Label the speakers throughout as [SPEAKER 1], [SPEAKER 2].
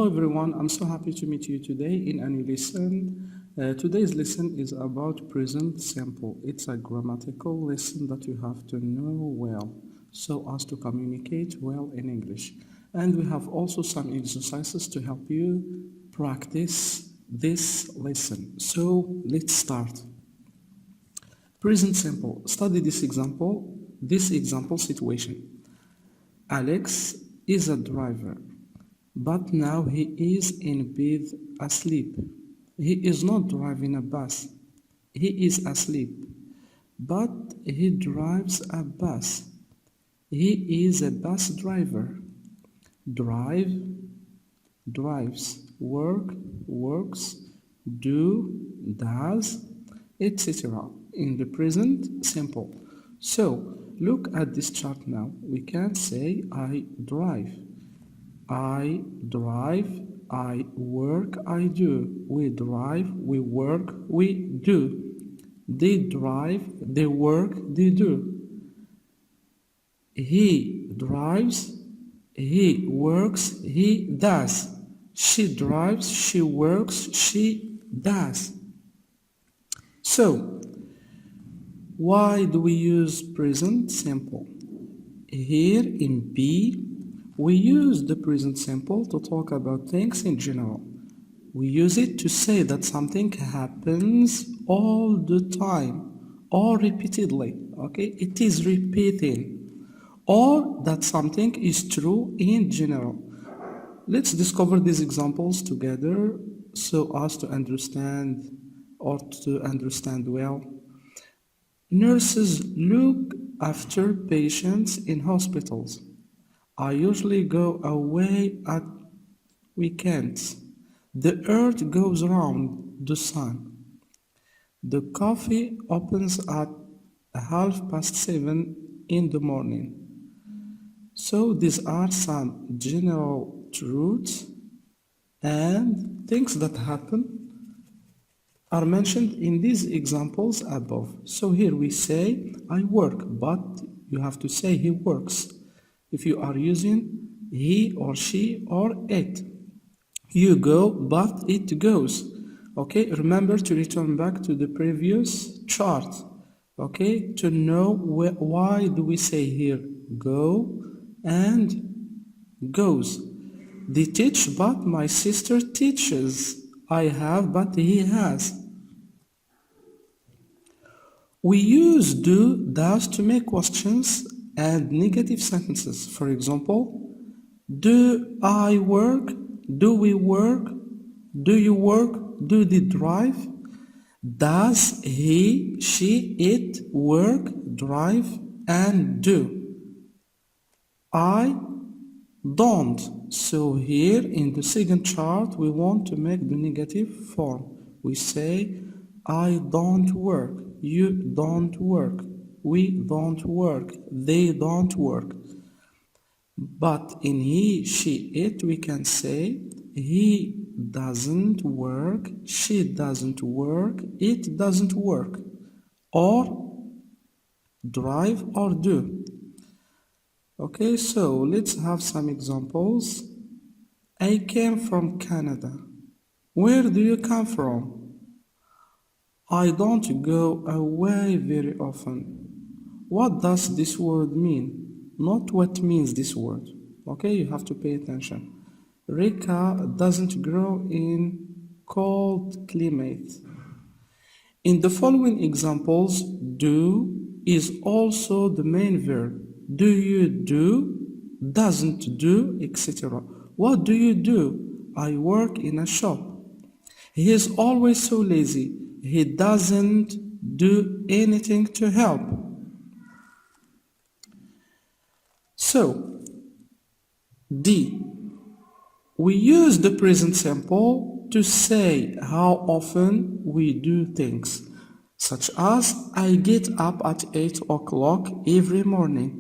[SPEAKER 1] Hello everyone, I'm so happy to meet you today in a new lesson. Today's lesson is about present simple. It's a grammatical lesson that you have to know well so as to communicate well in English. And we have also some exercises to help you practice this lesson. So let's start. Present simple. Study this example situation. Alex is a driver, but now he is in bed asleep. He is not driving a bus. He is asleep, but he drives a bus. He is a bus driver. Drive, drives, work, works, do, does, etc. in the present simple. So, look at this chart now. We can say I drive. I drive, I work, I do. We drive, we work, we do. They drive, they work, they do. He drives, he works, he does. She drives, she works, she does. So, why do we use present simple? Here in B, we use the present simple to talk about things in general. We use it to say that something happens all the time or repeatedly, okay? It is repeating. Or that something is true in general. Let's discover these examples together so as to understand well. Nurses look after patients in hospitals. I usually go away at weekends. The earth goes around the sun. The coffee opens at 7:30 in the morning. So these are some general truths and things that happen are mentioned in these examples above. So here we say I work, but you have to say he works. If you are using he or she or it, you go, but it goes. Okay, remember to return back to the previous chart. Okay, to know why do we say here go and goes. They teach, but my sister teaches. I have, but he has. We use do, does to make questions and negative sentences. For example, do I work? Do we work? Do you work? Do they drive? Does he, she, it work, drive, and do? I don't. So here in the second chart, we want to make the negative form. We say, I don't work. You don't work. We don't work. They don't work. But in he, she, it, we can say he doesn't work, she doesn't work, it doesn't work, or drive or do. Okay, so let's have some examples. I came from Canada. Where do you come from? I don't go away very often. What does this word mean? Not what means this word. Okay, you have to pay attention. Rika doesn't grow in cold climate. In the following examples, do is also the main verb. Do you do, doesn't do, etc. What do you do? I work in a shop. He is always so lazy. He doesn't do anything to help. So, D. We use the present simple to say how often we do things, such as I get up at 8 o'clock every morning.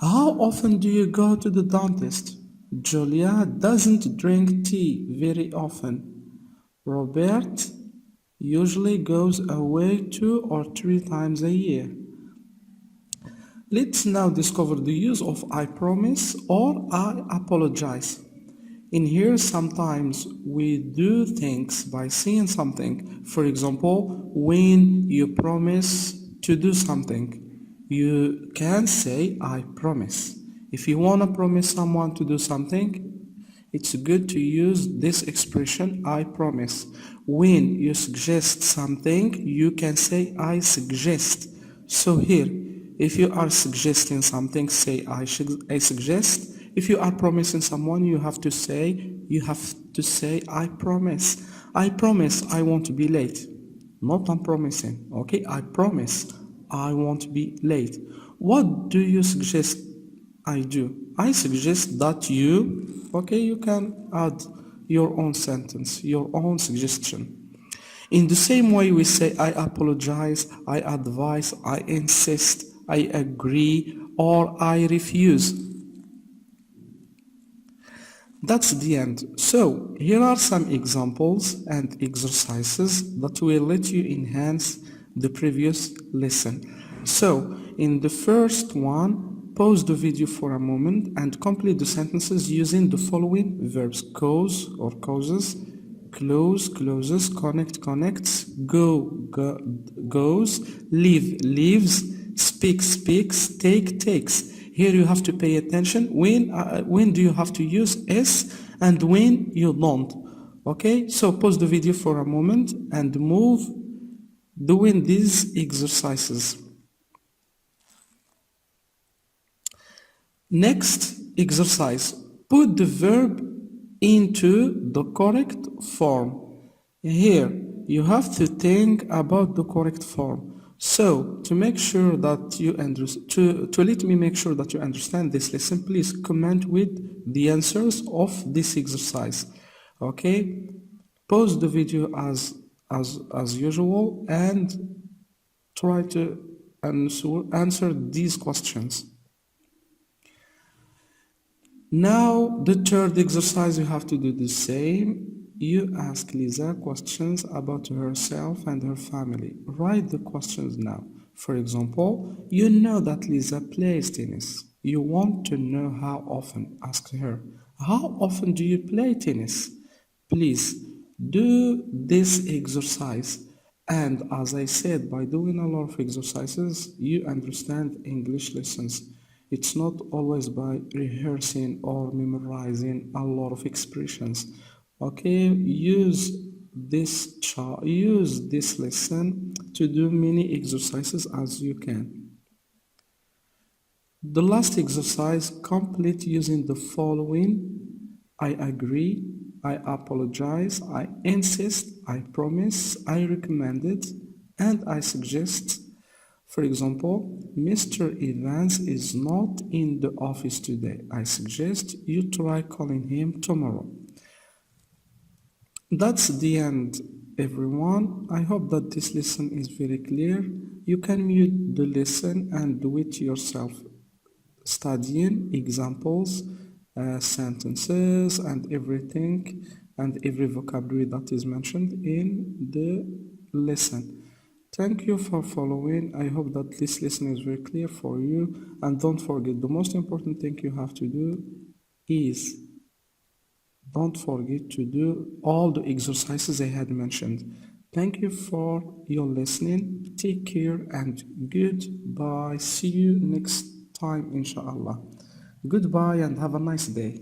[SPEAKER 1] How often do you go to the dentist? Julia doesn't drink tea very often. Robert usually goes away 2 or 3 times a year. Let's now discover the use of I promise or I apologize. In here, sometimes we do things by saying something. For example, when you promise to do something, you can say, I promise. If you want to promise someone to do something, it's good to use this expression, I promise. When you suggest something, you can say, I suggest. So here, if you are suggesting something, say, I suggest. If you are promising someone, you have to say, I promise. I promise I won't be late. Not I'm promising, okay? I promise I won't be late. What do you suggest I do? I suggest that you, okay, you can add your own sentence, your own suggestion. In the same way, we say, I apologize, I advise, I insist, I agree, or I refuse. That's the end. So, here are some examples and exercises that will let you enhance the previous lesson. So, in the first one, pause the video for a moment and complete the sentences using the following verbs: cause or causes, close, closes, connect, connects, goes, leave, leaves, speak, speaks, take, takes. Here you have to pay attention when do you have to use s and when you don't. Okay, so pause the video for a moment and move doing these exercises. Next exercise, put the verb into the correct form. Here you have to think about the correct form. So to make sure that you to let me make sure that you understand this lesson, please comment with the answers of this exercise. Okay? Pause the video as usual and try to answer these questions. Now, the third exercise, you have to do the same. You ask Lisa questions about herself and her family. Write the questions now. For example, you know that Lisa plays tennis. You want to know how often. Ask her, how often do you play tennis? Please do this exercise. And as I said, by doing a lot of exercises, you understand English lessons. It's not always by rehearsing or memorizing a lot of expressions. Okay, use this lesson to do many exercises as you can. The last exercise, complete using the following: I agree, I apologize, I insist, I promise, I recommend it, and I suggest. For example, Mr. Evans is not in the office today. I suggest you try calling him tomorrow. That's the end, everyone. I hope that this lesson is very clear. You can mute the lesson and do it yourself, studying examples, sentences, and everything, and every vocabulary that is mentioned in the lesson. Thank you for following. I hope that this lesson is very clear for you. And don't forget, the most important thing you have to do is don't forget to do all the exercises I had mentioned. Thank you for your listening. Take care and goodbye. See you next time, inshallah. Goodbye and have a nice day.